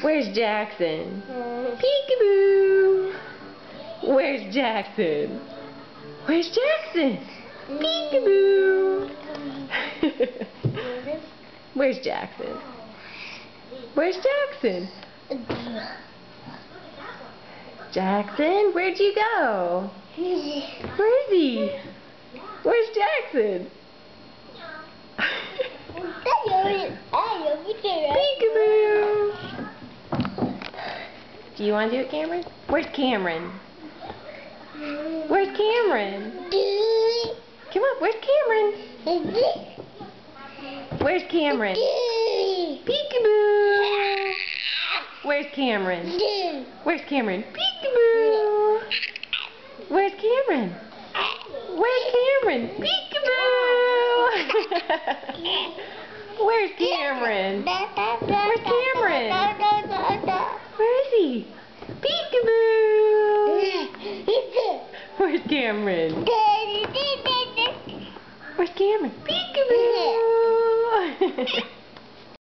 Where's Jackson? Peekaboo! Where's Jackson? Where's Jackson? Peekaboo! Where's Jackson? Where's Jackson? Jackson, where'd you go? Where is he? Where's Jackson? Peekaboo! Do you want to do it, Cameron? Where's Cameron? Where's Cameron? Come on, where's Cameron? Where's Cameron? Peekaboo! Where's Cameron? Where's Cameron? Peekaboo! Where's Cameron? Where's Cameron? Peekaboo! Where's Cameron? Where's Cameron? Where is he? Peekaboo! Where's Cameron? Where's Cameron? Peekaboo!